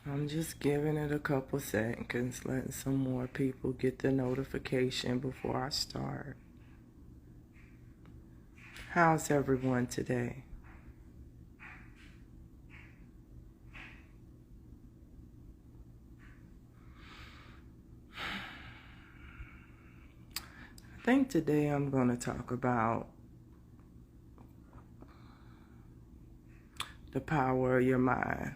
I'm just giving it a couple seconds, letting some more people get the notification before I start. How's everyone today? I think today I'm going to talk about the power of your mind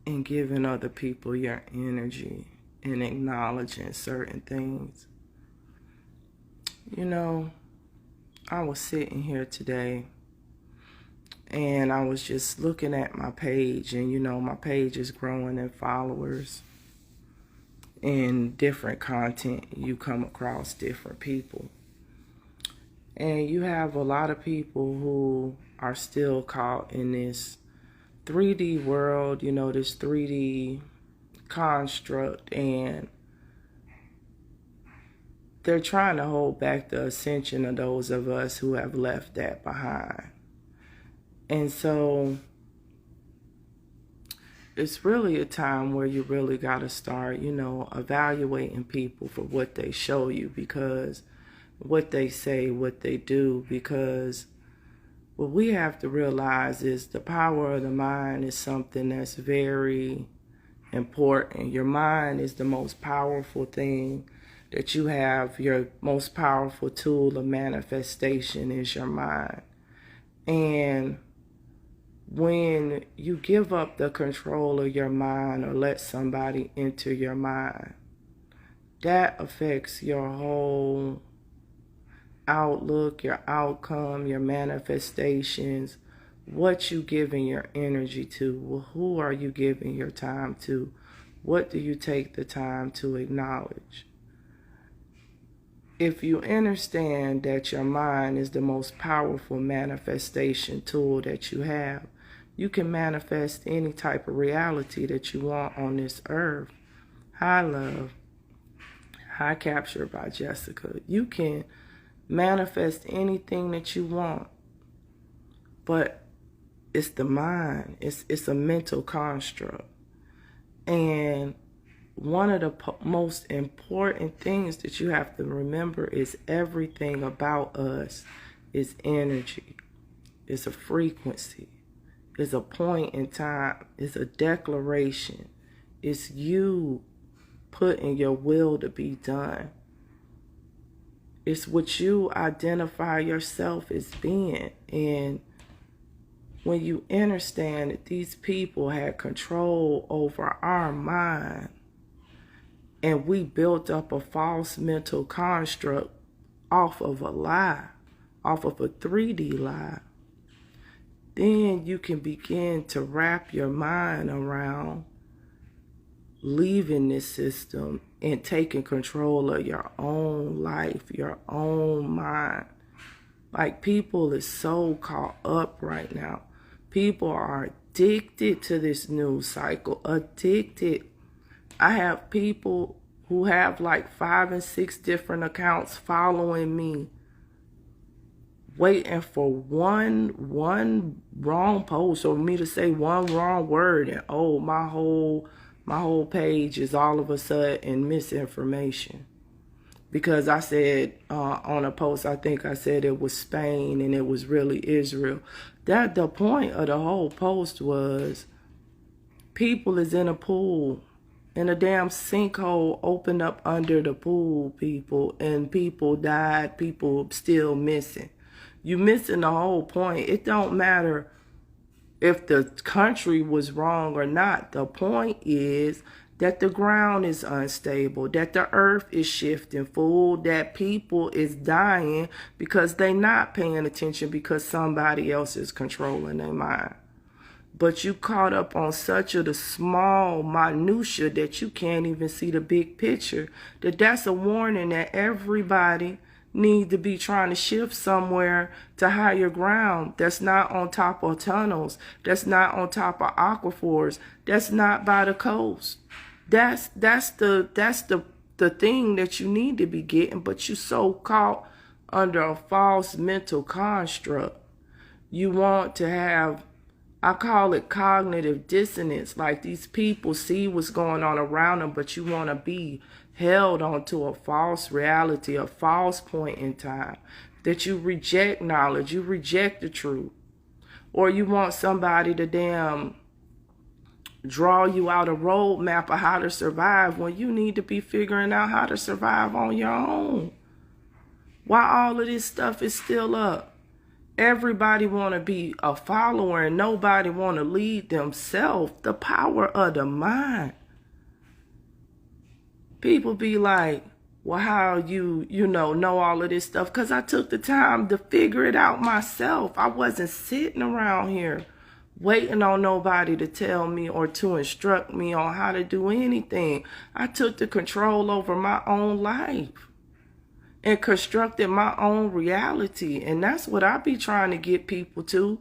and giving other people your energy and acknowledging certain things. You know, I was sitting here today and I was just looking at my page, and my page is growing in followers and different content. You come across different people, and you have a lot of people who are still caught in this 3D world, this 3D construct, and they're trying to hold back the ascension of those of us who have left that behind. And so it's really a time where you really got to start, evaluating people for what they show you, because what they say, what they do, because what we have to realize is the power of the mind is something that's very important. Your mind is the most powerful thing that you have. Your most powerful tool of manifestation is your mind. And when you give up the control of your mind or let somebody enter your mind, that affects your whole outlook, your outcome, your manifestations, what you giving your energy to. Well, who are you giving your time to? What do you take the time to acknowledge? If you understand that your mind is the most powerful manifestation tool that you have, you can manifest any type of reality that you want on this earth. Hi, love. Hi, Captured by Jessica. You can manifest anything that you want, but it's the mind. It's a mental construct. And one of the most important things that you have to remember is everything about us is energy. It's a frequency. It's a point in time. It's a declaration. It's you putting your will to be done. It's what you identify yourself as being. And when you understand that these people had control over our mind, and we built up a false mental construct off of a lie, off of a 3D lie, then you can begin to wrap your mind around leaving this system and taking control of your own life, your own mind. Like, people is so caught up right now. People are addicted to this news cycle, addicted. I have people who have like 5 and 6 different accounts following me, waiting for one wrong post or me to say one wrong word, and my whole page is all of a sudden misinformation. Because I said on a post, I think I said it was Spain and it was really Israel. That the point of the whole post was, people is in a pool and a damn sinkhole opened up under the pool, people, and people died, people still missing. You missing the whole point. It don't matter if the country was wrong or not. The point is that the ground is unstable, that the earth is shifting, fool, that people is dying because they not paying attention because somebody else is controlling their mind. But you caught up on such of the small minutia that you can't even see the big picture. That's a warning that everybody need to be trying to shift somewhere to higher ground that's not on top of tunnels, that's not on top of aquifers, that's not by the coast. That's the thing that you need to be getting, but you so caught under a false mental construct. You want to have I call it cognitive dissonance. Like, these people see what's going on around them, but you want to be held onto a false reality, a false point in time, that you reject knowledge, you reject the truth. Or you want somebody to damn draw you out a roadmap of how to survive when you need to be figuring out how to survive on your own. Why all of this stuff is still up? Everybody want to be a follower and nobody want to lead themselves. The power of the mind. People be like, well, how you know all of this stuff? Because I took the time to figure it out myself. I wasn't sitting around here waiting on nobody to tell me or to instruct me on how to do anything. I took the control over my own life and constructed my own reality. And that's what I be trying to get people to.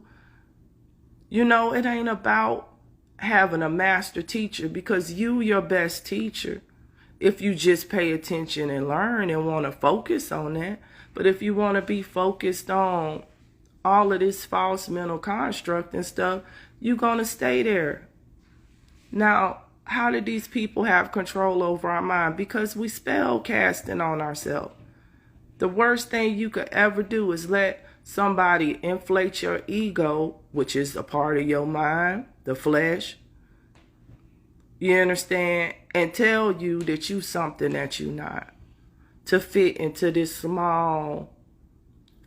You know, it ain't about having a master teacher, because you your best teacher if you just pay attention and learn and want to focus on that. But if you want to be focused on all of this false mental construct and stuff, you're going to stay there. Now, how do these people have control over our mind? Because we spell casting on ourselves. The worst thing you could ever do is let somebody inflate your ego, which is a part of your mind, the flesh. You understand? And tell you that you something that you're not. To fit into this small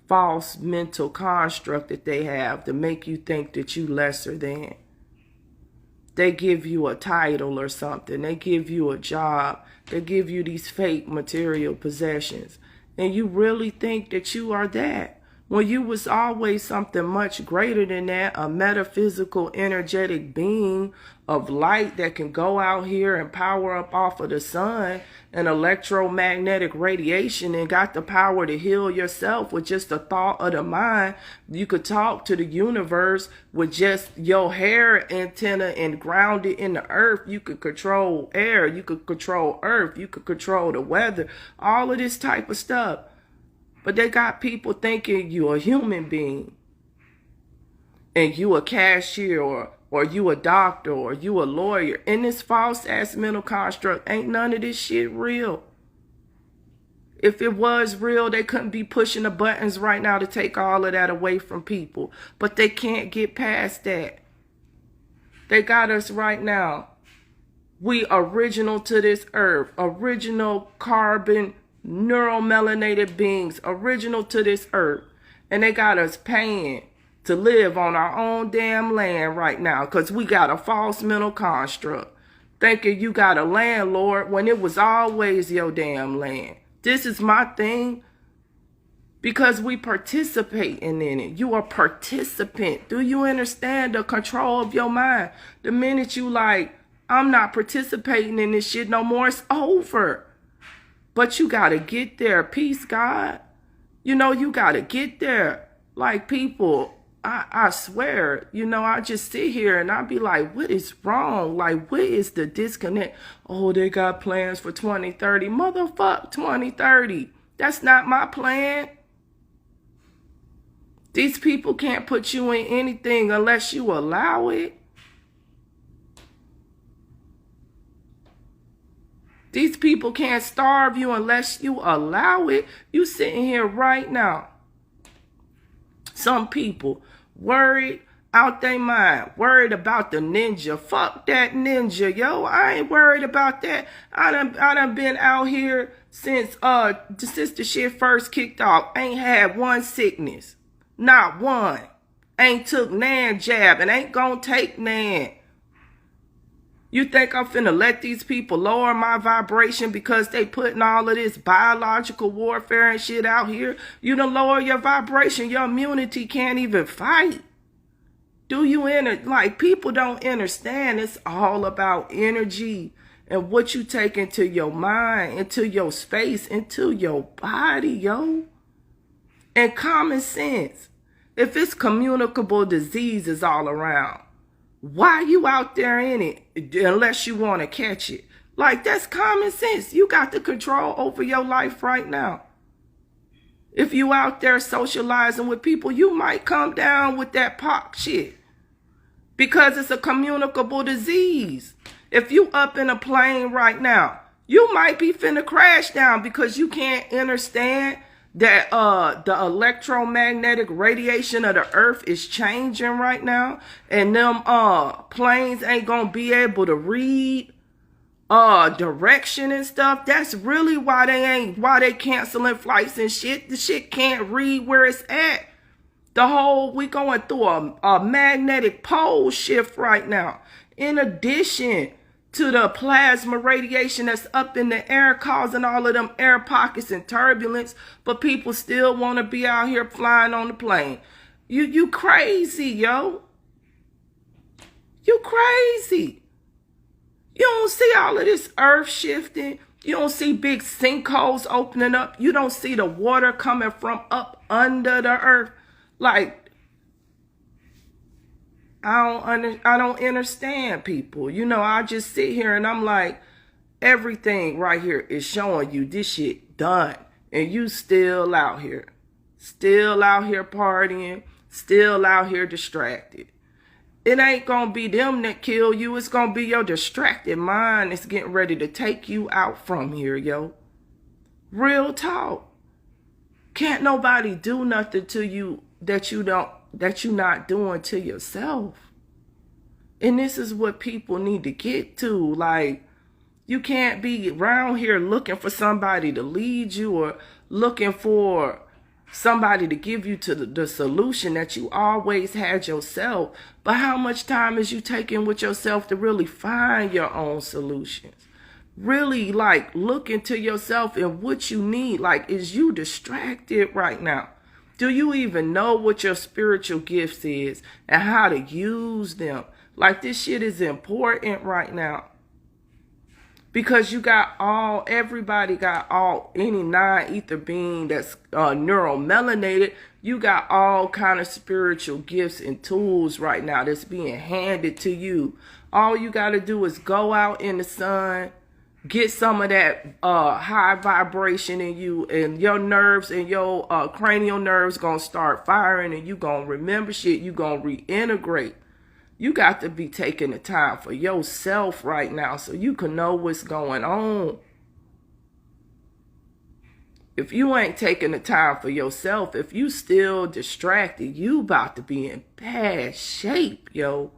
false mental construct that they have to make you think that you lesser than. They give you a title or something. They give you a job. They give you these fake material possessions. And you really think that you are that, when you was always something much greater than that, a metaphysical, energetic being of light that can go out here and power up off of the sun and electromagnetic radiation, and got the power to heal yourself with just a thought of the mind. You could talk to the universe with just your hair antenna and ground it in the earth. You could control air. You could control earth. You could control the weather. All of this type of stuff. But they got people thinking you a human being, and you a cashier, or you a doctor, or you a lawyer. In this false ass mental construct, ain't none of this shit real. If it was real, they couldn't be pushing the buttons right now to take all of that away from people. But they can't get past that. They got us right now. We original to this earth, original carbon neuromelanated beings, original to this earth, and they got us paying to live on our own damn land right now because we got a false mental construct, thinking you got a landlord when it was always your damn land. This is my thing, because we participating in it. You are a participant. Do you understand the control of your mind? The minute you like, I'm not participating in this shit no more, it's over. But you got to get there. Peace, God. You know, you got to get there. Like, people, I swear, you know, I just sit here and I be like, what is wrong? Like, what is the disconnect? Oh, they got plans for 2030. Motherfuck 2030. That's not my plan. These people can't put you in anything unless you allow it. These people can't starve you unless you allow it. You sitting here right now. Some people worried out their mind, worried about the ninja. Fuck that ninja, yo. I ain't worried about that. I done been out here since the shit first kicked off. Ain't had one sickness. Not one. Ain't took nan jab and ain't gonna take nan. You think I'm finna let these people lower my vibration because they putting all of this biological warfare and shit out here? You done lower your vibration. Your immunity can't even fight. Do you like, people don't understand. It's all about energy and what you take into your mind, into your space, into your body, yo. And common sense. If it's communicable diseases all around, why you out there in it unless you want to catch it? Like, that's common sense. You got the control over your life right now. If you out there socializing with people, you might come down with that pop shit. because it's a communicable disease. If you up in a plane right now, you might be finna crash down because you can't understand that the electromagnetic radiation of the earth is changing right now, and them planes ain't gonna be able to read direction and stuff. That's really why they canceling flights and shit. The shit can't read where it's at. We going through a magnetic pole shift right now. In addition to the plasma radiation that's up in the air causing all of them air pockets and turbulence, but people still want to be out here flying on the plane. You crazy, yo. You crazy. You don't see all of this earth shifting. You don't see big sinkholes opening up. You don't see the water coming from up under the earth. Like, I don't understand people. You know, I just sit here and I'm like, everything right here is showing you this shit done. And you still out here. Still out here partying. Still out here distracted. It ain't gonna be them that kill you. It's gonna be your distracted mind that's getting ready to take you out from here, yo. Real talk. Can't nobody do nothing to you that you're not doing to yourself. And this is what people need to get to. Like, you can't be around here looking for somebody to lead you or looking for somebody to give you to the solution that you always had yourself. But how much time is you taking with yourself to really find your own solutions? Really, like, look into yourself and what you need. Like, is you distracted right now? Do you even know what your spiritual gifts is and how to use them? Like, this shit is important right now. Because everybody got any non-ether being that's neuromelanated, you got all kind of spiritual gifts and tools right now that's being handed to you. All you got to do is go out in the sun, get some of that high vibration in you, and your nerves and your cranial nerves gonna start firing, and you gonna remember shit. You gonna reintegrate. You got to be taking the time for yourself right now so you can know what's going on. If you ain't taking the time for yourself, if you still distracted, you about to be in bad shape, yo.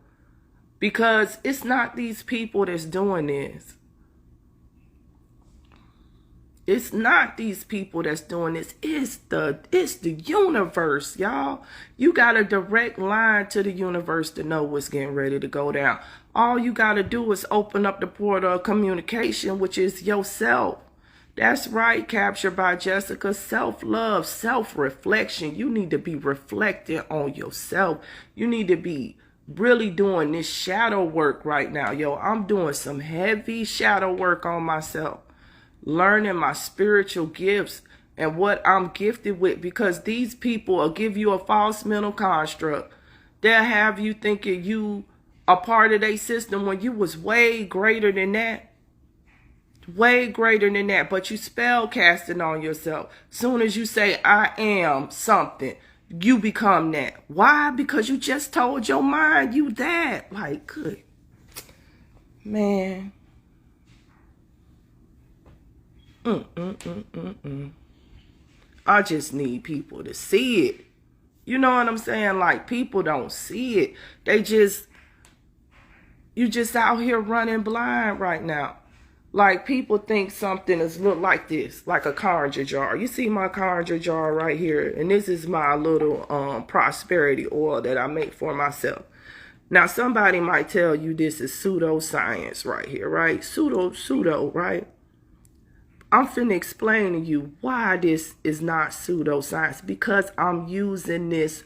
Because it's not these people that's doing this. It's not these people that's doing this. It's the universe, y'all. You got a direct line to the universe to know what's getting ready to go down. All you got to do is open up the portal of communication, which is yourself. That's right, captured by Jessica. Self-love, self-reflection. You need to be reflecting on yourself. You need to be really doing this shadow work right now. Yo, I'm doing some heavy shadow work on myself. Learning my spiritual gifts and what I'm gifted with, because these people will give you a false mental construct. They'll have you thinking you a part of their system when you was way greater than that. Way greater than that. But you spell casting on yourself. Soon as you say, I am something, you become that. Why? Because you just told your mind you that. Like, good. Man. I just need people to see it. You know what I'm saying? Like, people don't see it. You just out here running blind right now. Like, people think something is look like this, like a conjure jar. You see my conjure jar right here, and this is my little prosperity oil that I make for myself. Now, somebody might tell you this is pseudoscience right here, right? Pseudo, right? I'm finna explain to you why this is not pseudoscience. Because I'm using this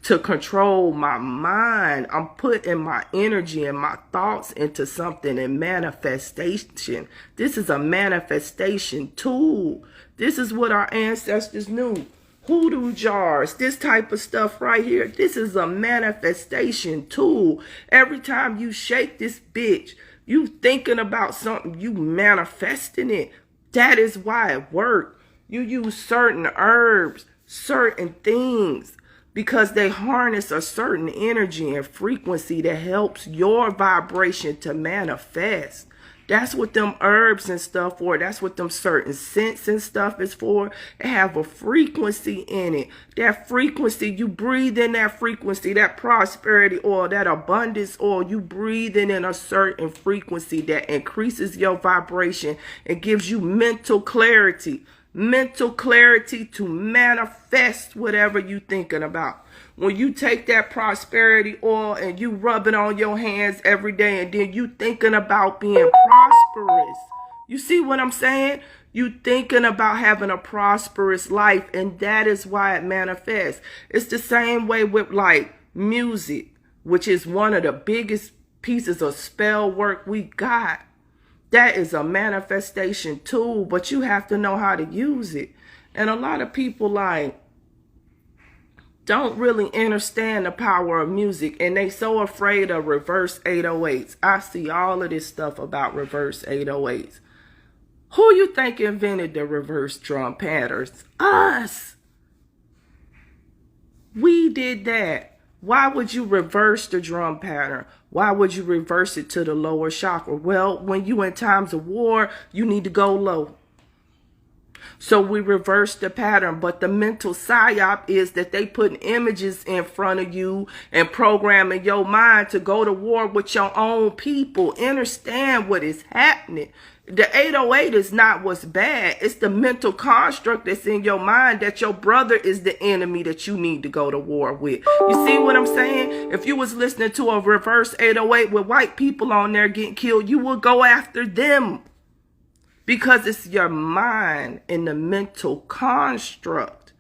to control my mind. I'm putting my energy and my thoughts into something in manifestation. This is a manifestation tool. This is what our ancestors knew. Hoodoo jars, this type of stuff right here. This is a manifestation tool. Every time you shake this bitch, you thinking about something, you manifesting it. That is why it works. You use certain herbs, certain things because they harness a certain energy and frequency that helps your vibration to manifest. That's what them herbs and stuff for. That's what them certain scents and stuff is for. They have a frequency in it. That frequency, you breathe in that frequency, that prosperity oil, that abundance oil, you breathe in a certain frequency that increases your vibration and gives you mental clarity. Mental clarity to manifest whatever you thinking about. When you take that prosperity oil and you rub it on your hands every day and then you thinking about being prosperous. You see what I'm saying? You thinking about having a prosperous life, and that is why it manifests. It's the same way with like music, which is one of the biggest pieces of spell work we got. That is a manifestation tool, but you have to know how to use it. And a lot of people like don't really understand the power of music, and they so afraid of reverse 808s. I see all of this stuff about reverse 808s. Who you think invented the reverse drum patterns? Us. We did that. Why would you reverse the drum pattern? Why would you reverse it to the lower chakra? Well, when you in times of war, you need to go low. So we reverse the pattern, but the mental psyop is that they putting images in front of you and programming your mind to go to war with your own people. Understand what is happening. The 808 is not what's bad. It's the mental construct that's in your mind that your brother is the enemy that you need to go to war with. You see what I'm saying? If you was listening to a reverse 808 with white people on there getting killed, you would go after them. Because it's your mind and the mental construct.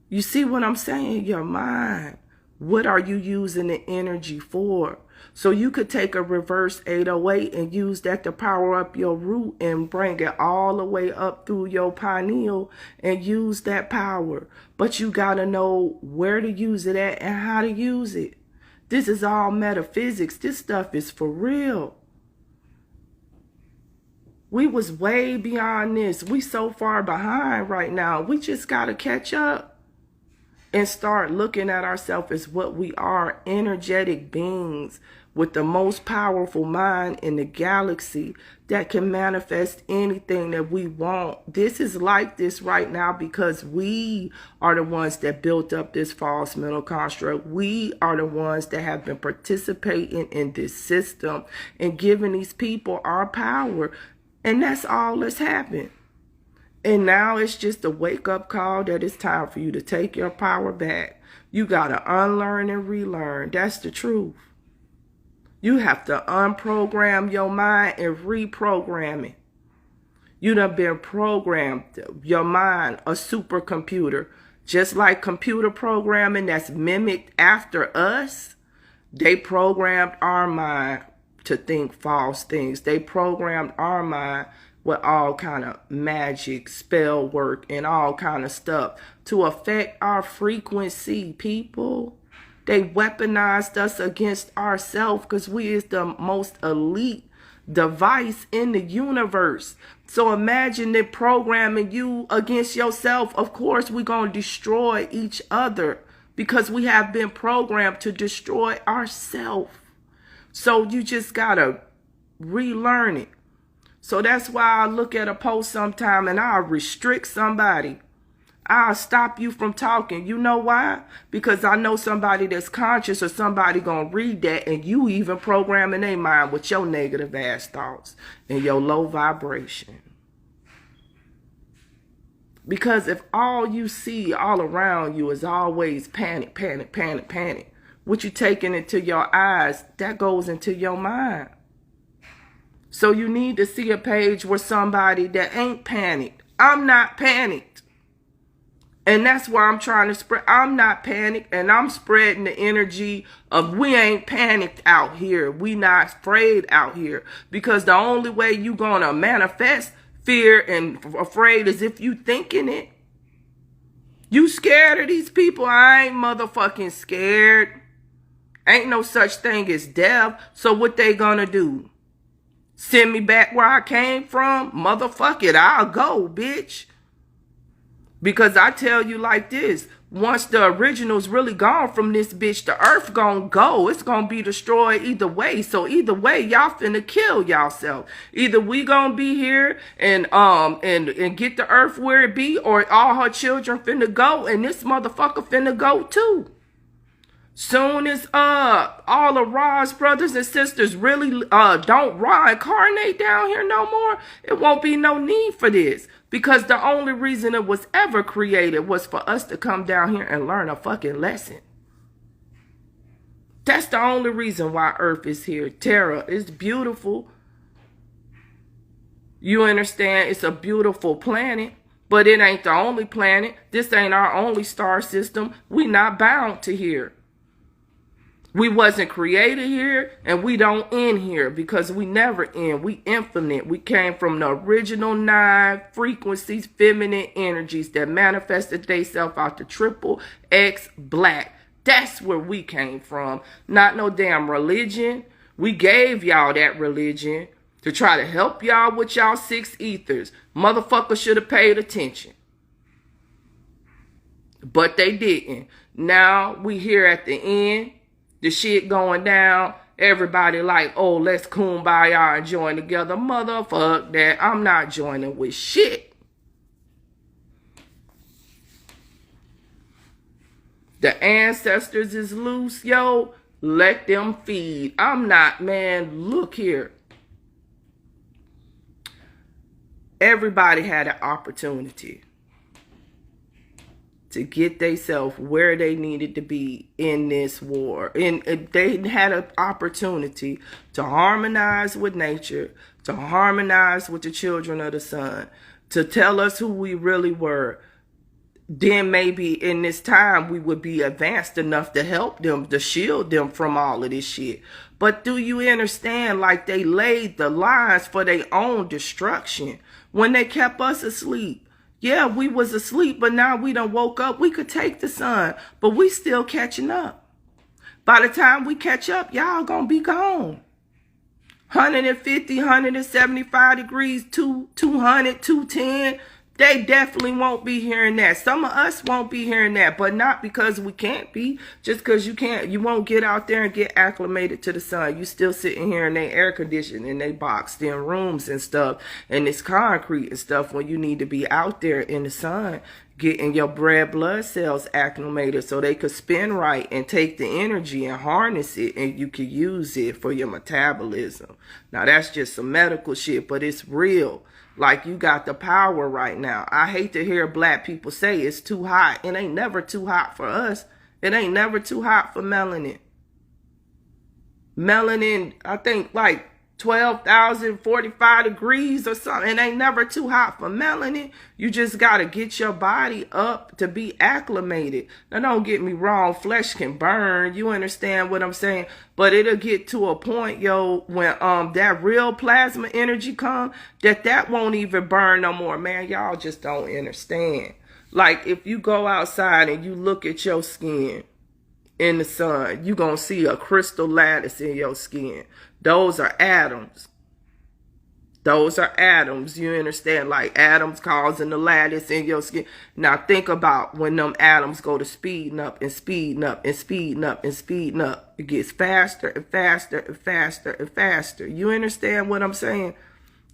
You see what I'm saying? Your mind. What are you using the energy for? So you could take a reverse 808 and use that to power up your root and bring it all the way up through your pineal and use that power. But you got to know where to use it at and how to use it. This is all metaphysics. This stuff is for real. We was way beyond this. We so far behind right now. We just got to catch up and start looking at ourselves as what we are, energetic beings with the most powerful mind in the galaxy that can manifest anything that we want. This is like this right now because we are the ones that built up this false mental construct. We are the ones that have been participating in this system and giving these people our power. And that's all that's happened. And now it's just a wake-up call that it's time for you to take your power back. You got to unlearn and relearn. That's the truth. You have to unprogram your mind and reprogram it. You done been programmed, your mind, a supercomputer. Just like computer programming that's mimicked after us, they programmed our mind to think false things. They programmed our mind with all kind of magic, spell work, and all kind of stuff to affect our frequency, people. They weaponized us against ourselves because we is the most elite device in the universe. So imagine them programming you against yourself. Of course, we're going to destroy each other because we have been programmed to destroy ourselves. So you just got to relearn it. So that's why I look at a post sometime and I'll restrict somebody. I'll stop you from talking. You know why? Because I know somebody that's conscious or somebody going to read that and you even programming their mind with your negative ass thoughts and your low vibration. Because if all you see all around you is always panic, panic, panic, panic, what you taking into your eyes, that goes into your mind. So you need to see a page where somebody that ain't panicked. I'm not panicked. And that's why I'm trying to spread. I'm not panicked, and I'm spreading the energy of we ain't panicked out here. We not afraid out here. Because the only way you gonna manifest fear and afraid is if you thinking it. You scared of these people? I ain't motherfucking scared. Ain't no such thing as death. So what they gonna do? Send me back where I came from? Motherfuck it, I'll go, bitch. Because I tell you like this, once the original's really gone from this bitch, the earth gonna go. It's gonna be destroyed either way. So either way, y'all finna kill y'allself. Either we gonna be here and get the earth where it be, or all her children finna go, and this motherfucker finna go too. Soon as all of Ra's brothers and sisters really don't reincarnate down here no more, it won't be no need for this. Because the only reason it was ever created was for us to come down here and learn a fucking lesson. That's the only reason why Earth is here. Terra is beautiful. You understand? It's a beautiful planet. But it ain't the only planet. This ain't our only star system. We not bound to here. We wasn't created here, and we don't end here, because we never end. We infinite. We came from the original 9 frequencies, feminine energies that manifested themselves out the triple X black. That's where we came from. Not no damn religion. We gave y'all that religion to try to help y'all with y'all 6 ethers. Motherfuckers should have paid attention. But they didn't. Now we here at the end. The shit going down. Everybody like, oh, let's kumbaya and join together. Motherfuck that. I'm not joining with shit. The ancestors is loose, yo. Let them feed. I'm not, man. Look here. Everybody had an opportunity to get themselves where they needed to be in this war. And they had an opportunity to harmonize with nature, to harmonize with the children of the sun, to tell us who we really were. Then maybe in this time we would be advanced enough to help them, to shield them from all of this shit. But do you understand, like, they laid the lines for their own destruction when they kept us asleep? Yeah, we was asleep, but now we done woke up. We could take the sun, but we still catching up. By the time we catch up, y'all gonna be gone. 150, 175 degrees, 200, 210. They definitely won't be hearing that. Some of us won't be hearing that, but not because we can't be. Just because you can't, you won't get out there and get acclimated to the sun. You still sitting here in their air conditioning, in their boxed in rooms and stuff, and it's concrete and stuff, when you need to be out there in the sun, getting your red blood cells acclimated so they could spin right and take the energy and harness it, and you could use it for your metabolism. Now that's just some medical shit, but it's real. Like, you got the power right now. I hate to hear black people say it's too hot. It ain't never too hot for us. It ain't never too hot for melanin. Melanin, I think like 12,045 degrees or something. It ain't never too hot for melanin. You just got to get your body up to be acclimated. Now, don't get me wrong. Flesh can burn. You understand what I'm saying? But it'll get to a point, yo, when that real plasma energy come, that won't even burn no more. Man, y'all just don't understand. Like, if you go outside and you look at your skin in the sun, you gonna see a crystal lattice in your skin. Those are atoms. Those are atoms. You understand? Like, atoms causing the lattice in your skin. Now think about when them atoms go to speeding up and speeding up and speeding up and speeding up. It gets faster and faster and faster and faster. You understand what I'm saying?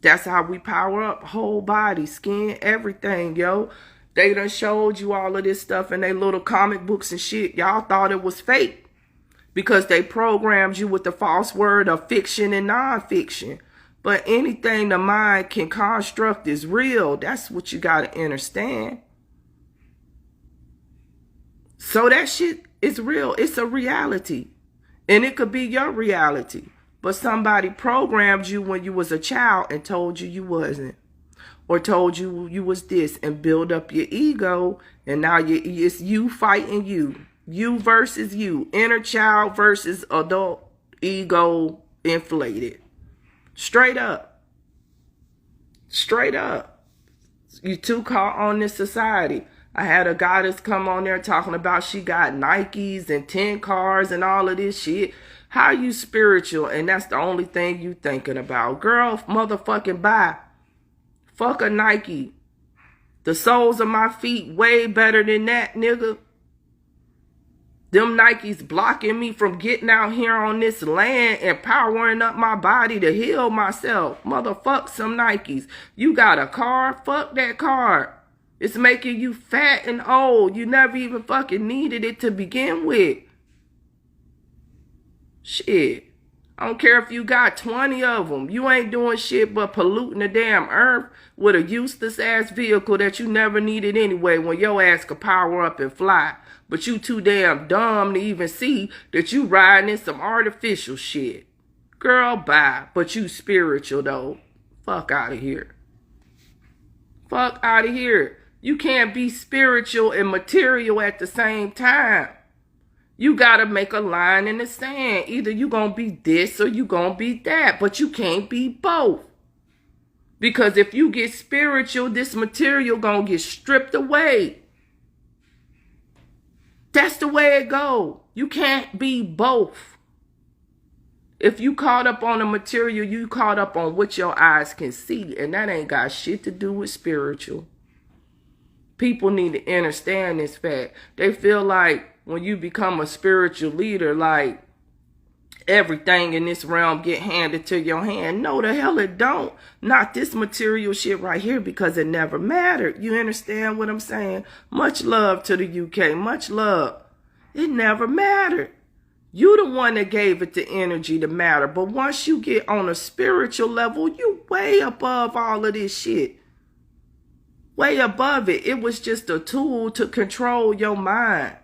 That's how we power up whole body, skin, everything, yo. They done showed you all of this stuff in their little comic books and shit. Y'all thought it was fake because they programmed you with the false word of fiction and non-fiction. But anything the mind can construct is real. That's what you got to understand. So that shit is real. It's a reality. And it could be your reality. But somebody programmed you when you was a child and told you wasn't. Or told you you was this, and build up your ego. And now it's you fighting you. You versus you. Inner child versus adult ego inflated. Straight up. Straight up. You too caught on this society. I had a goddess come on there talking about she got Nikes and 10 cars and all of this shit. How you spiritual and that's the only thing you thinking about? Girl, motherfucking bye. Fuck a Nike. The soles of my feet way better than that, nigga. Them Nikes blocking me from getting out here on this land and powering up my body to heal myself. Motherfuck some Nikes. You got a car? Fuck that car. It's making you fat and old. You never even fucking needed it to begin with. Shit. I don't care if you got 20 of them. You ain't doing shit but polluting the damn earth with a useless ass vehicle that you never needed anyway when your ass could power up and fly. But you too damn dumb to even see that you riding in some artificial shit. Girl, bye. But you spiritual though. Fuck out of here. Fuck out of here. You can't be spiritual and material at the same time. You gotta make a line in the sand. Either you gonna be this or you gonna be that. But you can't be both. Because if you get spiritual, this material gonna get stripped away. That's the way it go. You can't be both. If you caught up on the material, you caught up on what your eyes can see. And that ain't got shit to do with spiritual. People need to understand this fact. They feel like when you become a spiritual leader, like everything in this realm get handed to your hand. No, the hell it don't. Not this material shit right here, because it never mattered. You understand what I'm saying? Much love to the UK. Much love. It never mattered. You the one that gave it the energy to matter. But once you get on a spiritual level, you way above all of this shit. Way above it. It was just a tool to control your mind.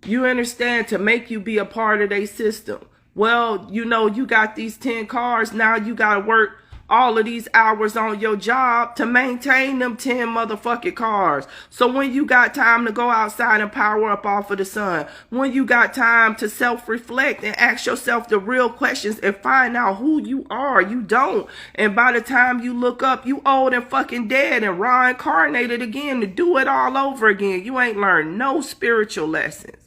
You understand? To make you be a part of their system. Well, you know, you got these 10 cars. Now you got to work all of these hours on your job to maintain them 10 motherfucking cars. So when you got time to go outside and power up off of the sun, when you got time to self-reflect and ask yourself the real questions and find out who you are, you don't. And by the time you look up, you old and fucking dead and reincarnated again to do it all over again. You ain't learned no spiritual lessons.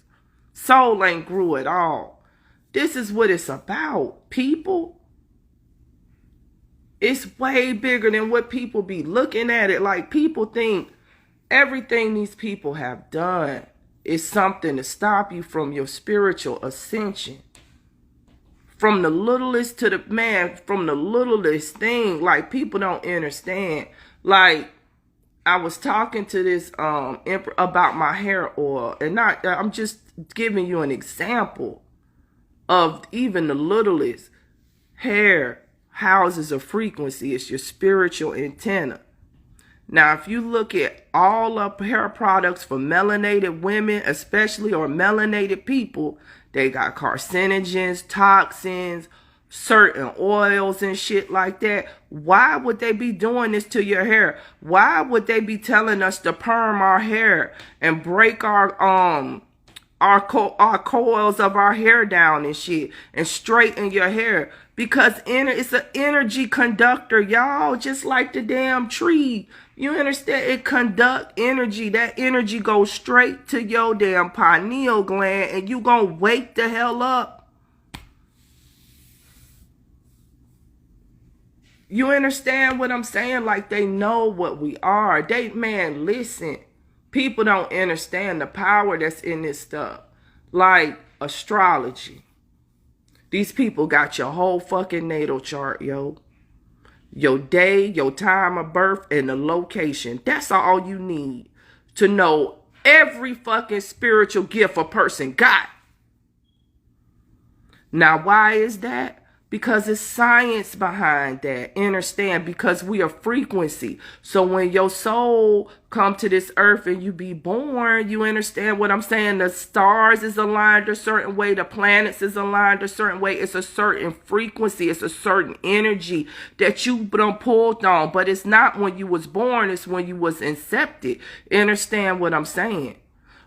Soul ain't grew at all. This is what it's about, people. It's way bigger than what people be looking at it. Like, people think everything these people have done is something to stop you from your spiritual ascension. From the littlest to the man, from the littlest thing, like, people don't understand. Like, I was talking to this about my hair oil, and I'm just giving you an example of even the littlest. Hair houses a frequency. It's your spiritual antenna. Now, if you look at all of hair products for melanated women, especially, or melanated people, they got carcinogens, toxins, certain oils and shit like that. Why would they be doing this to your hair? Why would they be telling us to perm our hair and break our coils of our hair down and shit and straighten your hair? Because it's an energy conductor, y'all, just like the damn tree. You understand? It conduct energy. That energy goes straight to your damn pineal gland, and you gonna wake the hell up. You understand what I'm saying? Like, they know what we are. Man, listen. People don't understand the power that's in this stuff. Like astrology. These people got your whole fucking natal chart, yo. Your day, your time of birth, and the location. That's all you need to know every fucking spiritual gift a person got. Now, why is that? Because it's science behind that. Understand? Because we are frequency. So when your soul come to this earth and you be born, you understand what I'm saying? The stars is aligned a certain way. The planets is aligned a certain way. It's a certain frequency. It's a certain energy that you done pulled on. But it's not when you was born. It's when you was incepted. Understand what I'm saying?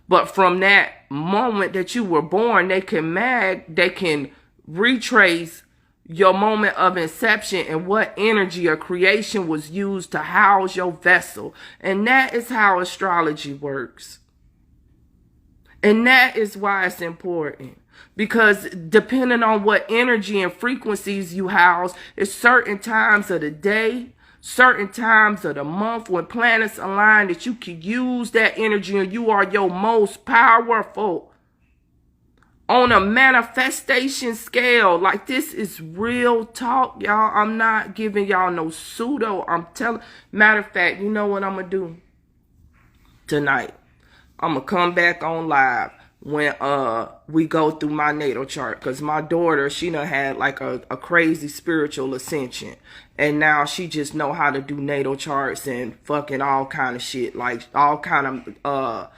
But from that moment that you were born, they can retrace your moment of inception and what energy or creation was used to house your vessel. And that is how astrology works. And that is why it's important. Because depending on what energy and frequencies you house, it's certain times of the day, certain times of the month when planets align, that you can use that energy and you are your most powerful. On a manifestation scale, like, this is real talk, y'all. I'm not giving y'all no pseudo. I'm telling. Matter of fact, you know what I'm going to do tonight? I'm going to come back on live when we go through my natal chart, because my daughter, she done had like a crazy spiritual ascension, and now she just know how to do natal charts and fucking all kind of shit, like all kind of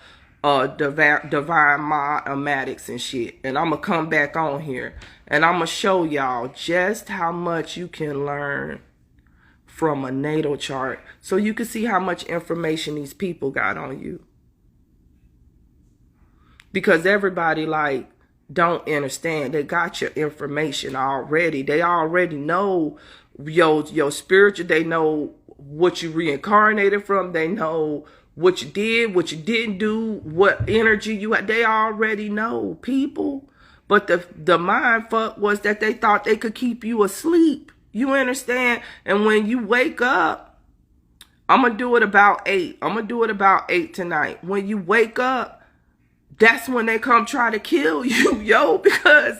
divine mathematics and shit. And I'm gonna come back on here and I'm gonna show y'all just how much you can learn from a natal chart, so you can see how much information these people got on you. Because everybody, like, don't understand. They got your information already. They already know your spiritual. They know what you reincarnated from. They know what you did, what you didn't do, what energy you had. They already know, people. But the mind fuck was that they thought they could keep you asleep. You understand? And when you wake up, I'm going to do it about 8. I'm going to do it about 8 tonight. When you wake up, that's when they come try to kill you, yo, because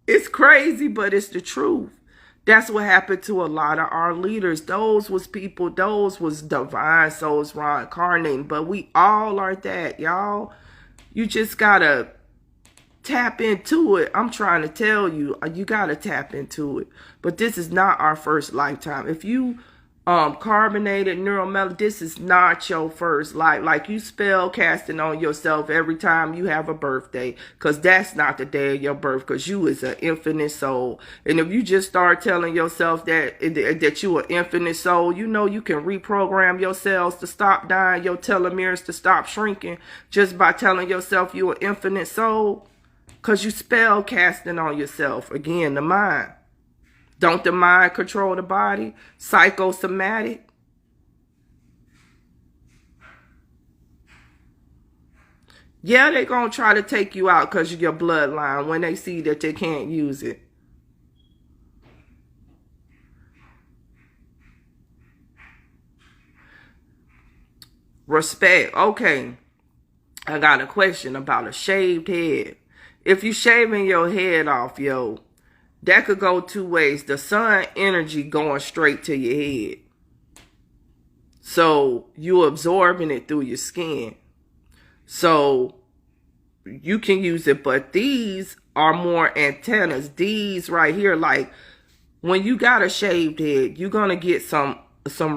it's crazy, but it's the truth. That's what happened to a lot of our leaders. Those was people, those was divine souls reincarnating, but we all are that, y'all. You just gotta tap into it. I'm trying to tell you, you gotta tap into it. But this is not our first lifetime. If you carbonated neuromelody, this is not your first life. Like, you spell casting on yourself every time you have a birthday, because that's not the day of your birth, because you is an infinite soul. And if you just start telling yourself that you an infinite soul, you know you can reprogram your cells to stop dying, your telomeres to stop shrinking, just by telling yourself you an infinite soul, because you spell casting on yourself. Again, the mind. Don't the mind control the body? Psychosomatic. Yeah, they're going to try to take you out because of your bloodline when they see that they can't use it. Respect. Okay. I got a question about a shaved head. If you shaving your head off, yo, that could go 2 ways. The sun energy going straight to your head. So you absorbing it through your skin. So you can use it. But these are more antennas. These right here, like when you got a shaved head, you're going to get some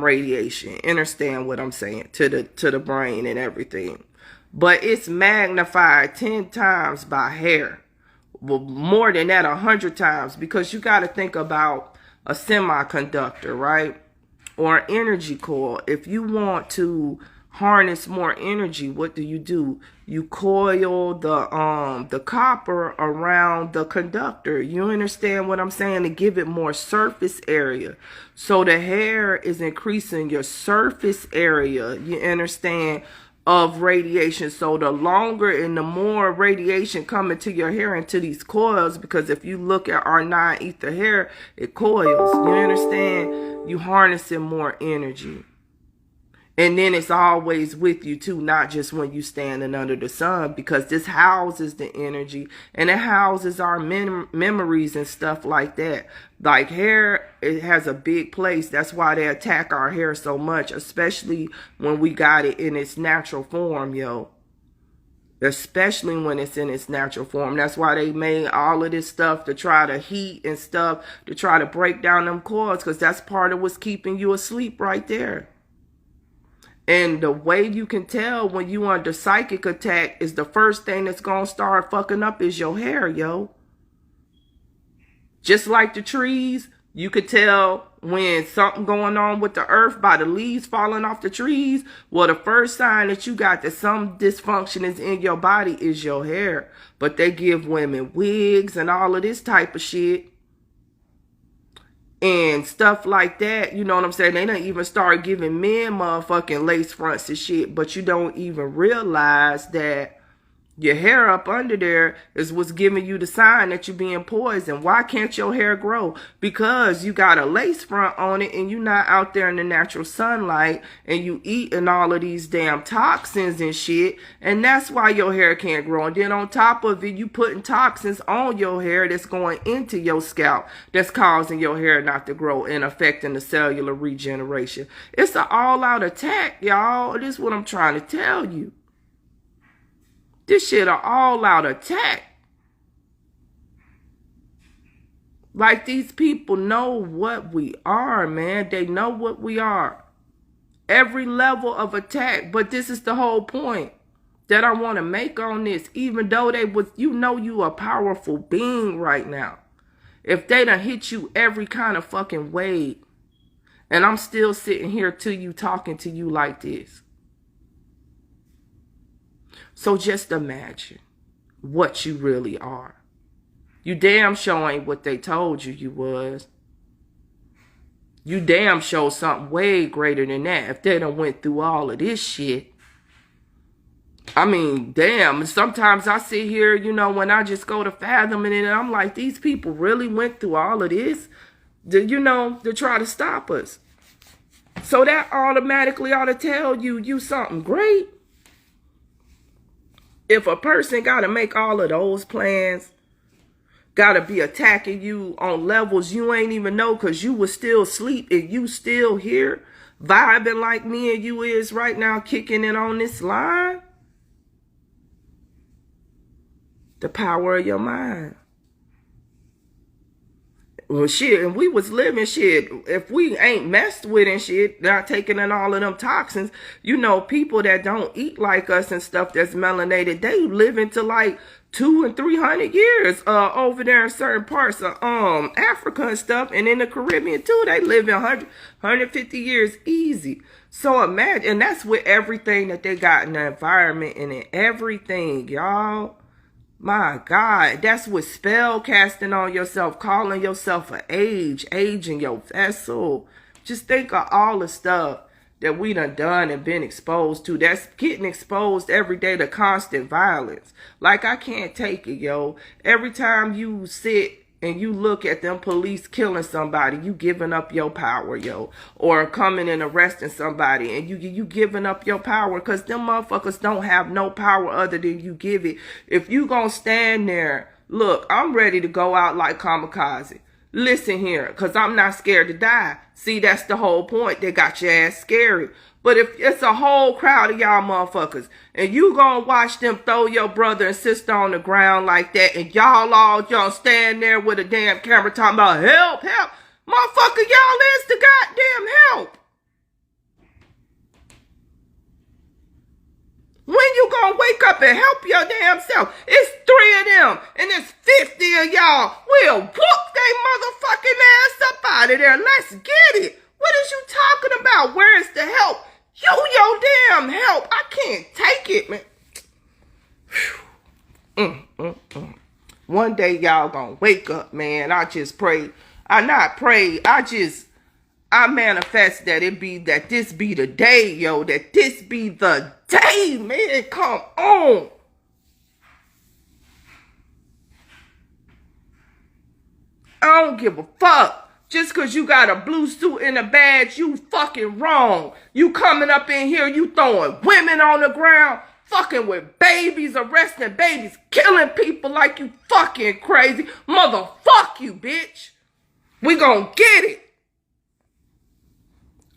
radiation. Understand what I'm saying? To the brain and everything. But it's magnified 10 times by hair. Well, more than that, 100 times, because you got to think about a semiconductor, right? Or an energy coil. If you want to harness more energy, what do? You coil the copper around the conductor. You understand what I'm saying? To give it more surface area. So the hair is increasing your surface area. You understand? Of radiation. So the longer and the more radiation coming to your hair and to these coils, because if you look at our 9 ether hair, it coils. You understand? You harnessing more energy. And then it's always with you too, not just when you standing under the sun, because this houses the energy and it houses our memories and stuff like that. Like hair, it has a big place. That's why they attack our hair so much, especially when we got it in its natural form, yo. Especially when it's in its natural form. That's why they made all of this stuff to try to heat and stuff, to try to break down them coils, because that's part of what's keeping you asleep right there. And the way you can tell when you under psychic attack is the first thing that's going to start fucking up is your hair, yo. Just like the trees, you could tell when something going on with the earth by the leaves falling off the trees. Well, the first sign that you got that some dysfunction is in your body is your hair. But they give women wigs and all of this type of shit. And stuff like that, you know what I'm saying? They don't even start giving men motherfucking lace fronts and shit. But you don't even realize that Your hair up under there is what's giving you the sign that you're being poisoned. Why can't your hair grow? Because you got a lace front on it and you're not out there in the natural sunlight and you eating all of these damn toxins and shit. And that's why your hair can't grow. And then on top of it, you putting toxins on your hair that's going into your scalp that's causing your hair not to grow and affecting the cellular regeneration. It's an all-out attack, y'all. This is what I'm trying to tell you. This shit an all-out attack. Like, these people know what we are, man. They know what we are. Every level of attack. But this is the whole point that I want to make on this. Even though you know you a powerful being right now. If they done hit you every kind of fucking way, and I'm still sitting here to you talking to you like this. So just imagine what you really are. You damn sure ain't what they told you you was. You damn sure something way greater than that if they done went through all of this shit. I mean, damn, sometimes I sit here, you know, when I just go to fathom it, and I'm like, these people really went through all of this, to try to stop us. So that automatically ought to tell you something great. If a person got to make all of those plans, got to be attacking you on levels you ain't even know because you was still asleep and you still here, vibing like me and you is right now, kicking it on this line. The power of your mind. Well, shit, and we was living shit. If we ain't messed with and shit, not taking in all of them toxins, you know, people that don't eat like us and stuff that's melanated, they live into like 200 and 300 years over there in certain parts of Africa and stuff, and in the Caribbean too. They live in 150 years easy. So imagine, and that's with everything that they got in the environment and in everything, y'all. My God, that's with spell casting on yourself, calling yourself an aging your vessel. Just think of all the stuff that we done and been exposed to. That's getting exposed every day to constant violence. Like, I can't take it, yo. Every time you sit and you look at them police killing somebody, you giving up your power, yo. Or coming and arresting somebody and you giving up your power because them motherfuckers don't have no power other than you give it. If you gonna stand there, look, I'm ready to go out like kamikaze. Listen here, because I'm not scared to die. See, that's the whole point. They got your ass scary. But if it's a whole crowd of y'all motherfuckers and you gonna watch them throw your brother and sister on the ground like that and y'all stand there with a damn camera talking about help, help. Motherfucker, y'all is the goddamn help. When you gonna wake up and help your damn self? It's 3 of them and it's 50 of y'all. We'll whoop they motherfucking ass up out of there. Let's get it. What is you talking about? Where is the help? You your damn help. I can't take it, man. One day y'all gonna wake up, man. I just pray. I manifest that this be the day, yo. That this be the day, man. Come on. I don't give a fuck. Just because you got a blue suit and a badge, you fucking wrong. You coming up in here, you throwing women on the ground, fucking with babies, arresting babies, killing people like you fucking crazy. Motherfuck you, bitch. We gonna get it.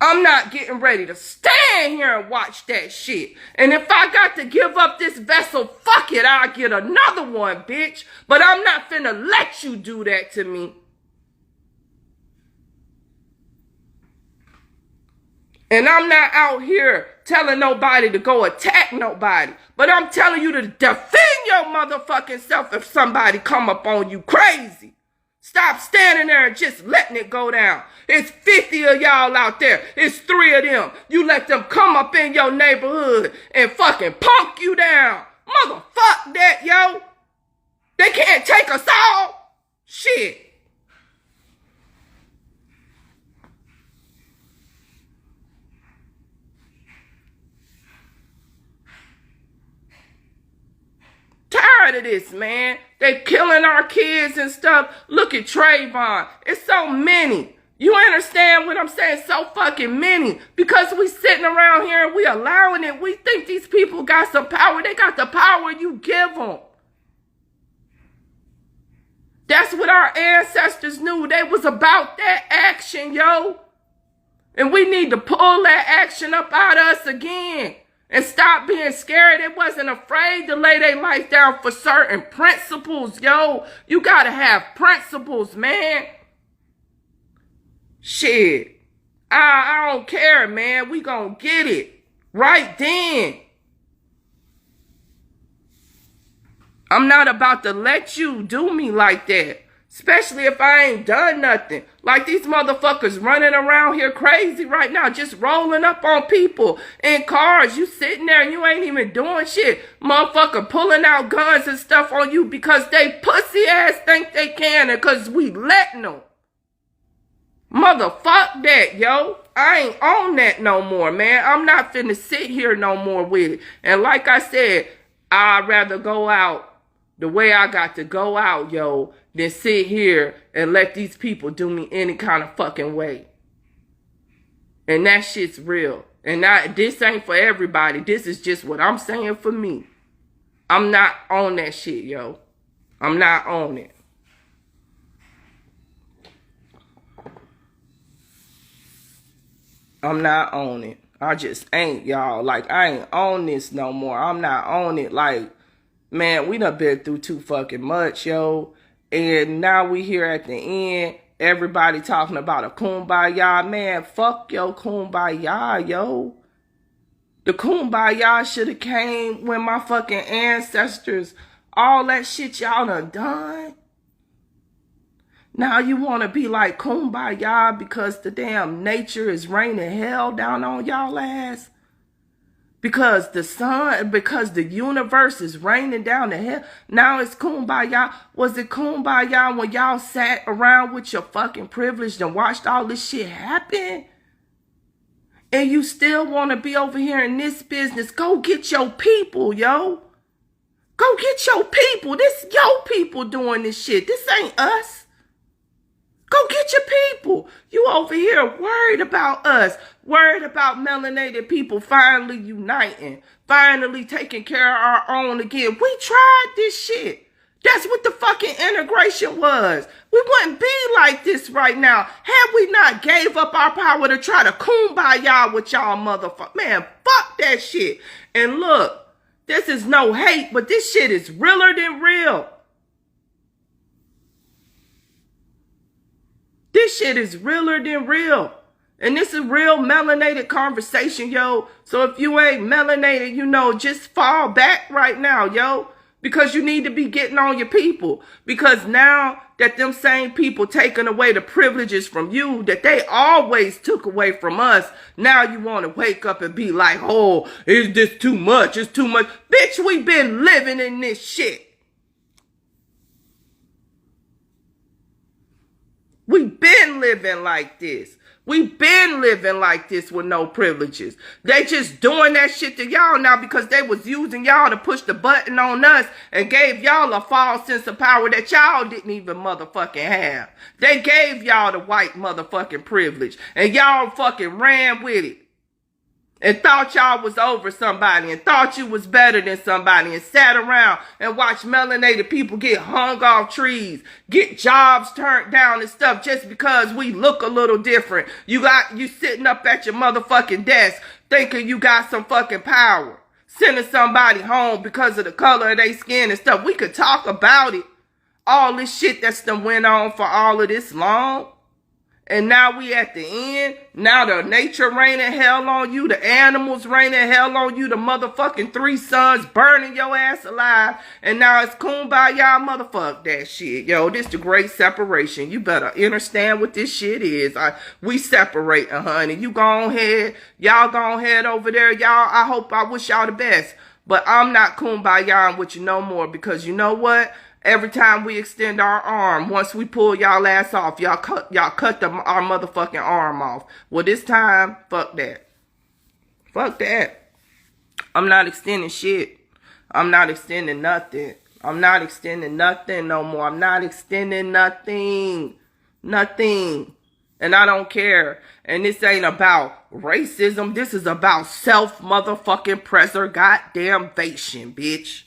I'm not getting ready to stand here and watch that shit. And if I got to give up this vessel, fuck it, I'll get another one, bitch. But I'm not finna let you do that to me. And I'm not out here telling nobody to go attack nobody. But I'm telling you to defend your motherfucking self if somebody come up on you crazy. Stop standing there and just letting it go down. It's 50 of y'all out there. It's 3 of them. You let them come up in your neighborhood and fucking punk you down. Motherfuck that, yo. They can't take us all. Shit. tired of this, man. They killing our kids and stuff. Look at Trayvon. It's so many. You understand what I'm saying? So fucking many. Because we sitting around here and we allowing it. We think these people got some power. They got the power you give them. That's what our ancestors knew. They was about that action, yo. And we need to pull that action up out of us again. And stop being scared. They wasn't afraid to lay their life down for certain principles, yo. You gotta have principles, man. Shit. I don't care, man. We gonna get it. Right then. I'm not about to let you do me like that. Especially if I ain't done nothing. Like these motherfuckers running around here crazy right now. Just rolling up on people in cars. You sitting there and you ain't even doing shit. Motherfucker pulling out guns and stuff on you because they pussy ass think they can and because we letting them. Motherfuck that, yo. I ain't on that no more, man. I'm not finna sit here no more with it. And like I said, I'd rather go out the way I got to go out, yo, than sit here and let these people do me any kind of fucking way. And that shit's real. And this ain't for everybody. This is just what I'm saying for me. I'm not on that shit, yo. I'm not on it. I'm not on it. I just ain't, y'all. Like, I ain't on this no more. I'm not on it. Like, man, we done been through too fucking much, yo. And now we here at the end. Everybody talking about a kumbaya. Man, fuck your kumbaya, yo. The kumbaya should have came when my fucking ancestors, all that shit y'all done. Now you want to be like kumbaya because the damn nature is raining hell down on y'all ass? Because the sun, because the universe is raining down the hell. Now it's kumbaya. Was it kumbaya when y'all sat around with your fucking privilege and watched all this shit happen? And you still want to be over here in this business? Go get your people, yo. Go get your people. This your people doing this shit. This ain't us. Go get your people. You over here worried about us. Worried about melanated people finally uniting. Finally taking care of our own again. We tried this shit. That's what the fucking integration was. We wouldn't be like this right now had we not gave up our power to try to kumbaya with y'all motherfuckers. Man, fuck that shit. And look, this is no hate, but this shit is realer than real. This shit is realer than real. And this is real melanated conversation, yo. So if you ain't melanated, you know, just fall back right now, yo. Because you need to be getting on your people. Because now that them same people taking away the privileges from you that they always took away from us, now you want to wake up and be like, oh, is this too much? It's too much. Bitch, we been living in this shit. We been living like this. We been living like this with no privileges. They just doing that shit to y'all now because they was using y'all to push the button on us and gave y'all a false sense of power that y'all didn't even motherfucking have. They gave y'all the white motherfucking privilege and y'all fucking ran with it. And thought y'all was over somebody and thought you was better than somebody and sat around and watched melanated people get hung off trees, get jobs turned down and stuff just because we look a little different. You sitting up at your motherfucking desk thinking you got some fucking power. Sending somebody home because of the color of their skin and stuff. We could talk about it. All this shit that's done went on for all of this long. And now we at the end. Now the nature raining hell on you. The animals raining hell on you. The motherfucking 3 sons burning your ass alive. And now it's kumbaya, motherfuck that shit. Yo, this the great separation. You better understand what this shit is. We separating, honey. You go ahead. Y'all go ahead over there. Y'all, I wish y'all the best. But I'm not kumbaya with you no more. Because you know what? Every time we extend our arm, once we pull y'all ass off, y'all cut our motherfucking arm off. Well, this time, fuck that. Fuck that. I'm not extending shit. I'm not extending nothing. I'm not extending nothing no more. I'm not extending nothing. Nothing. And I don't care. And this ain't about racism. This is about self-motherfucking preservation, bitch.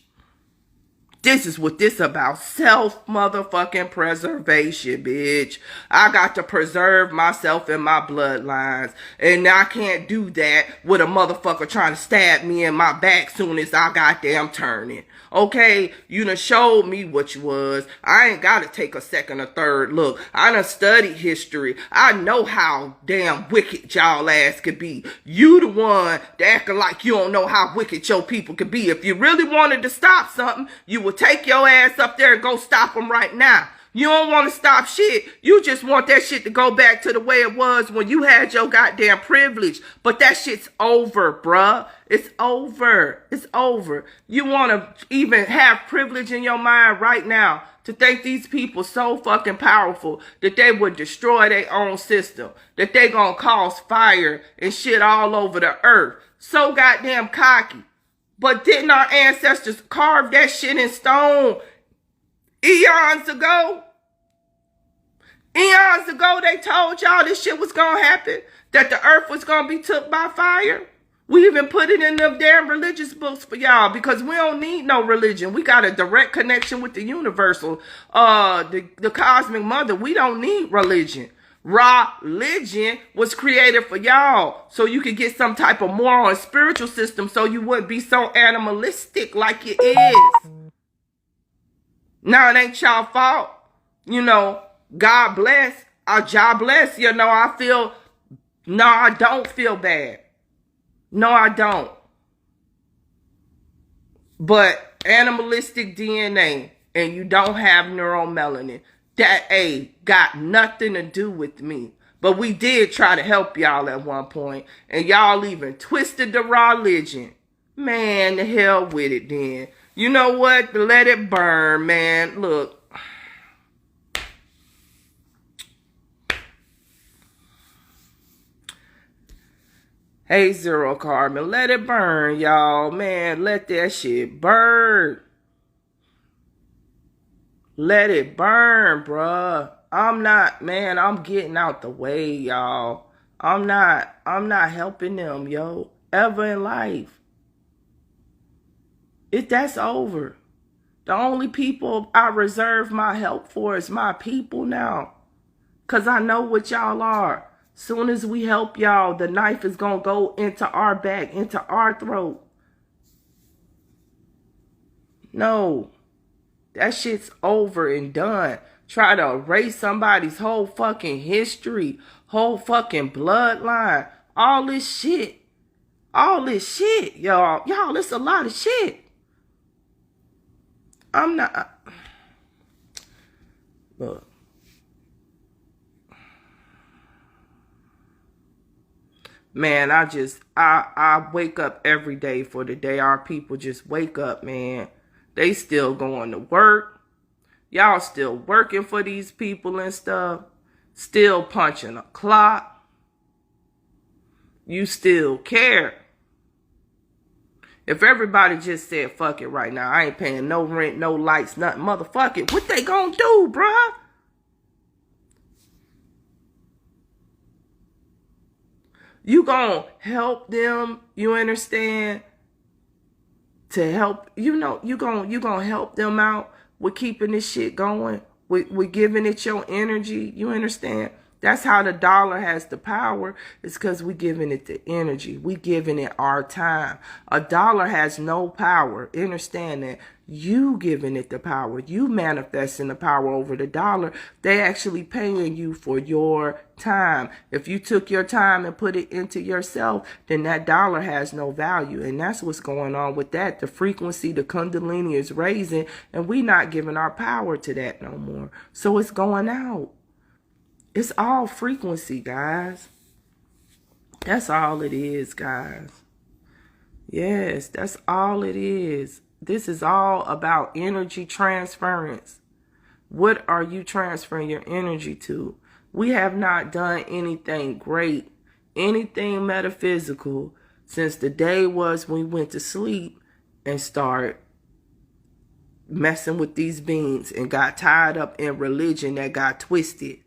This is what this about. Self-motherfucking preservation, bitch. I got to preserve myself and my bloodlines. And I can't do that with a motherfucker trying to stab me in my back soon as I goddamn turn it. Okay, you done showed me what you was. I ain't gotta take a second or third look. I done studied history. I know how damn wicked y'all ass could be. You the one that acting like you don't know how wicked your people could be. If you really wanted to stop something, you would take your ass up there and go stop them right now. You don't want to stop shit. You just want that shit to go back to the way it was when you had your goddamn privilege. But that shit's over, bruh. It's over. It's over. You want to even have privilege in your mind right now to think these people so fucking powerful that they would destroy their own system, that they gonna cause fire and shit all over the earth. So goddamn cocky. But didn't our ancestors carve that shit in stone eons ago? Eons ago, they told y'all this shit was gonna happen, that the earth was gonna be took by fire. We even put it in them damn religious books for y'all because we don't need no religion. We got a direct connection with the universal, the cosmic mother. We don't need religion. Religion was created for y'all so you could get some type of moral and spiritual system so you wouldn't be so animalistic like it is. Now, it ain't y'all fault. You know, God bless. God bless. You know, no, I don't feel bad. No, I don't. But animalistic DNA and you don't have neuromelanin, that got nothing to do with me. But we did try to help y'all at one point, and y'all even twisted the religion. Man, the hell with it then. You know what? Let it burn, man. Look. Hey, Zero Carbon, let it burn, y'all. Man, let that shit burn. Let it burn, bruh. I'm getting out the way, y'all. I'm not helping them, yo, ever in life. That's over. The only people I reserve my help for is my people now. Because I know what y'all are. Soon as we help y'all, the knife is going to go into our back, into our throat. No. That shit's over and done. Try to erase somebody's whole fucking history, whole fucking bloodline. All this shit. All this shit, y'all. Y'all, it's a lot of shit. I'm not... Look. Man, I wake up every day for the day our people just wake up, man. They still going to work. Y'all still working for these people and stuff. Still punching a clock. You still care. If everybody just said, fuck it right now, I ain't paying no rent, no lights, nothing, motherfuck it, what they gonna do, bruh? You gonna help them, you understand? To help, you know, you gonna help them out with keeping this shit going, with giving it your energy, you understand? That's how the dollar has the power. It's because we giving it the energy. We giving it our time. A dollar has no power. Understand that. You giving it the power. You manifesting the power over the dollar. They actually paying you for your time. If you took your time and put it into yourself, then that dollar has no value. And that's what's going on with that. The frequency, the kundalini is raising, and we not giving our power to that no more. So it's going out. It's all frequency, guys. That's all it is, guys. Yes, that's all it is. This is all about energy transference. What are you transferring your energy to? We have not done anything great, anything metaphysical since the day was when we went to sleep and start messing with these beings and got tied up in religion that got twisted.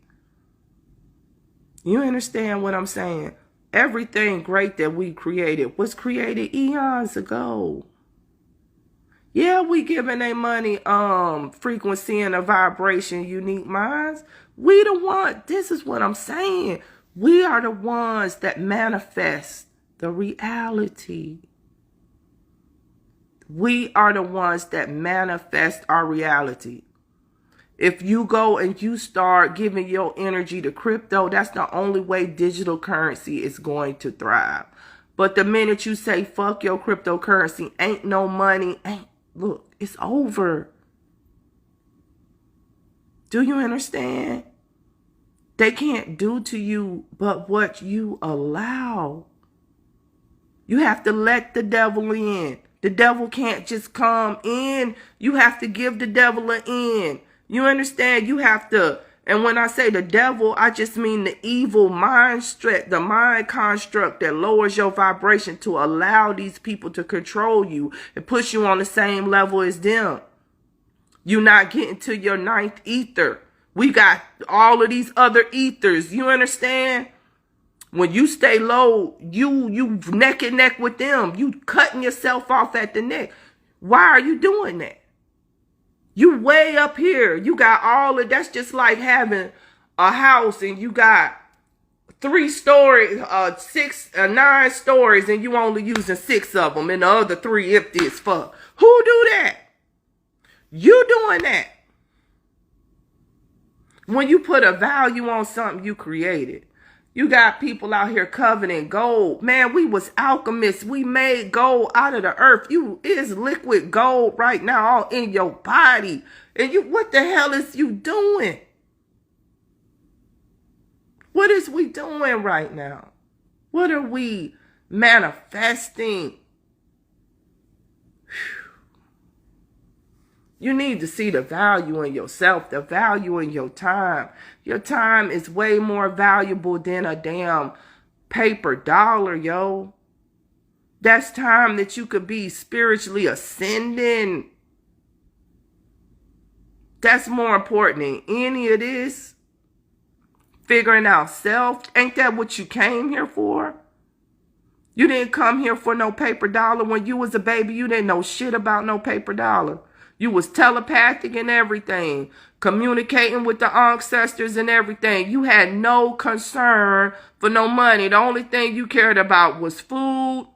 You understand what I'm saying? Everything great that we created was created eons ago. Yeah, we giving a money frequency and a vibration, unique minds. We the one, this is what I'm saying. We are the ones that manifest the reality. We are the ones that manifest our reality. If you go and you start giving your energy to crypto, that's the only way digital currency is going to thrive. But the minute you say, fuck your cryptocurrency, ain't no money, look, it's over. Do you understand? They can't do to you but what you allow. You have to let the devil in. The devil can't just come in. You have to give the devil an in. You understand? You have to, and when I say the devil, I just mean the evil mind the mind construct that lowers your vibration to allow these people to control you and push you on the same level as them. You're not getting to your ninth ether. We got all of these other ethers. You understand? When you stay low, you neck and neck with them. You cutting yourself off at the neck. Why are you doing that? You way up here. You got all of that's just like having a house and you got 3 stories, 9 stories, and you only using 6 of them, and the other 3 empty as fuck. Who do that? You doing that. When you put a value on something you created. You got people out here coveting gold. Man, we was alchemists. We made gold out of the earth. You is liquid gold right now all in your body. And you, what the hell is you doing? What is we doing right now? What are we manifesting? You need to see the value in yourself, the value in your time. Your time is way more valuable than a damn paper dollar, yo. That's time that you could be spiritually ascending. That's more important than any of this. Figuring out self. Ain't that what you came here for? You didn't come here for no paper dollar. When you was a baby, you didn't know shit about no paper dollar. You was telepathic and everything, communicating with the ancestors and everything. You had no concern for no money. The only thing you cared about was food,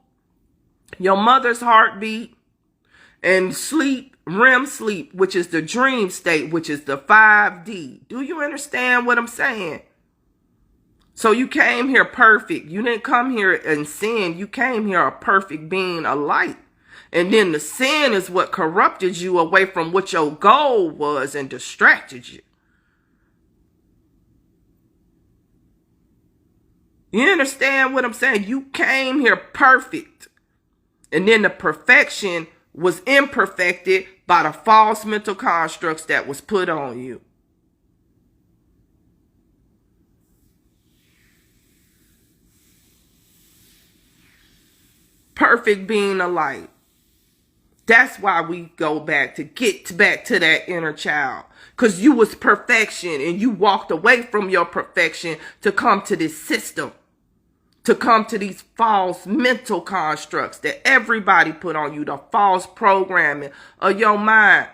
your mother's heartbeat, and sleep, REM sleep, which is the dream state, which is the 5D. Do you understand what I'm saying? So you came here perfect. You didn't come here in sin. You came here a perfect being, a light. And then the sin is what corrupted you away from what your goal was and distracted you. You understand what I'm saying? You came here perfect. And then the perfection was imperfected by the false mental constructs that was put on you. Perfect being a light. That's why we go back to get back to that inner child. Because you was perfection and you walked away from your perfection to come to this system. To come to these false mental constructs that everybody put on you. The false programming of your mind.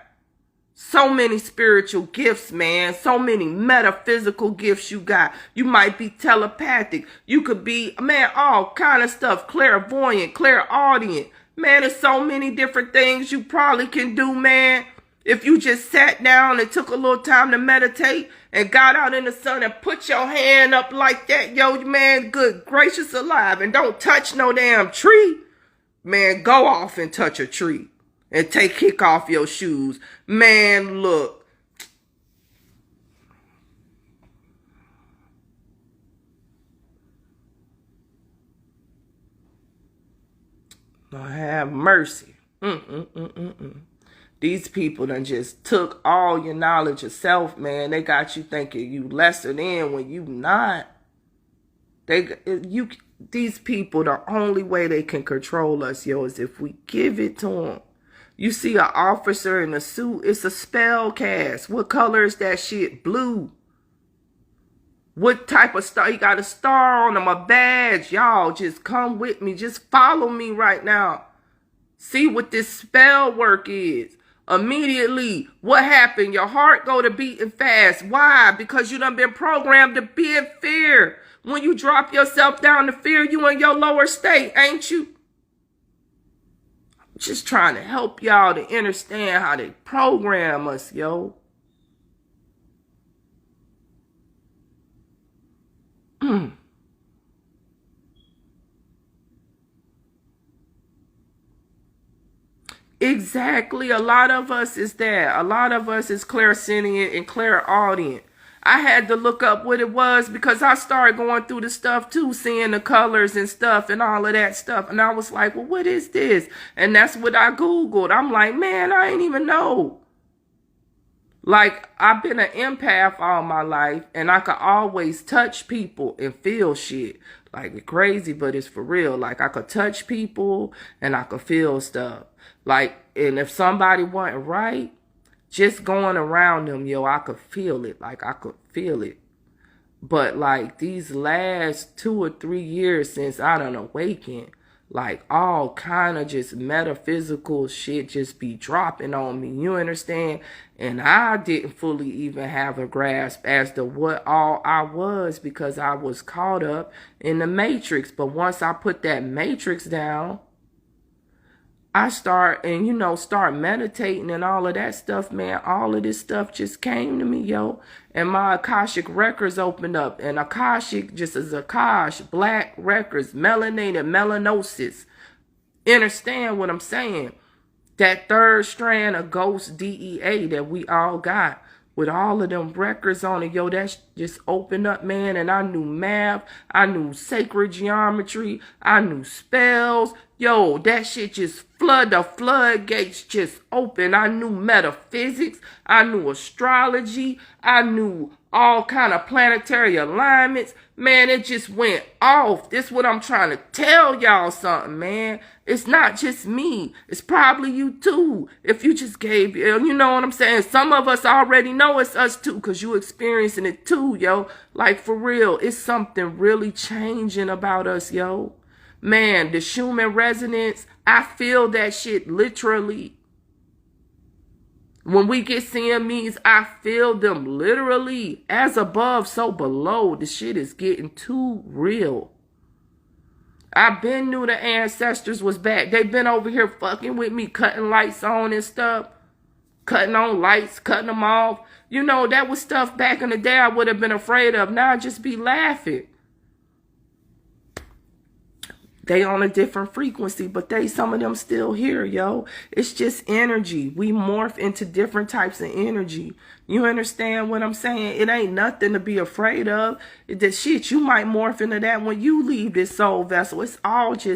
So many spiritual gifts, man. So many metaphysical gifts you got. You might be telepathic. You could be, man, all kind of stuff. Clairvoyant, clairaudient. Man, there's so many different things you probably can do, man. If you just sat down and took a little time to meditate and got out in the sun and put your hand up like that, yo, man, good gracious alive, and don't touch no damn tree. Man, go off and touch a tree and kick off your shoes. Man, look. Lord have mercy. These people done just took all your knowledge of self, man. They got you thinking you lesser than when you not. These people, the only way they can control us, yo, is if we give it to them. You see an officer in a suit, it's a spell cast. What color is that shit? Blue. What type of star? He got a star on him, a badge. Y'all just come with me. Just follow me right now. See what this spell work is. Immediately, what happened? Your heart go to beating fast. Why? Because you done been programmed to be in fear. When you drop yourself down to fear, you in your lower state, ain't you? I'm just trying to help y'all to understand how they program us, yo. Exactly. A lot of us is that. A lot of us is clairsentient and clairaudient. I had to look up what it was because I started going through the stuff too, seeing the colors and stuff and all of that stuff. And I was like, well, what is this? And that's what I Googled. I'm like, man, I ain't even know. Like, I've been an empath all my life, and I could always touch people and feel shit. Like, it's crazy, but it's for real. Like, I could touch people, and I could feel stuff. Like, and if somebody wasn't right, just going around them, yo, I could feel it. Like, I could feel it. But, like, these last 2 or 3 years since I done awakened, like, all kind of just metaphysical shit just be dropping on me. You understand? And I didn't fully even have a grasp as to what all I was because I was caught up in the matrix. But once I put that matrix down, I start meditating and all of that stuff, man. All of this stuff just came to me, yo. And my Akashic records opened up. And Akashic just is Akash, black records, melanated, melanosis. Understand what I'm saying? That third strand of ghost DEA that we all got. With all of them records on it, yo, that just opened up, man. And I knew math. I knew sacred geometry. I knew spells. Yo, that shit just the floodgates just open. I knew metaphysics. I knew astrology. I knew all kind of planetary alignments. Man, it just went off. This is what I'm trying to tell y'all something, man. It's not just me. It's probably you too. If you just gave, you know what I'm saying? Some of us already know it's us too because you experiencing it too, yo. Like, for real, it's something really changing about us, yo. Man, the Schumann resonance, I feel that shit literally. When we get CMEs, I feel them literally. As above, so below. The shit is getting too real. I been knew the ancestors was back. They been over here fucking with me, cutting lights on and stuff. Cutting on lights, cutting them off. You know, that was stuff back in the day I would have been afraid of. Now I just be laughing. They on a different frequency, but some of them still here, yo. It's just energy. We morph into different types of energy. You understand what I'm saying? It ain't nothing to be afraid of. The shit, you might morph into that when you leave this soul vessel. It's all just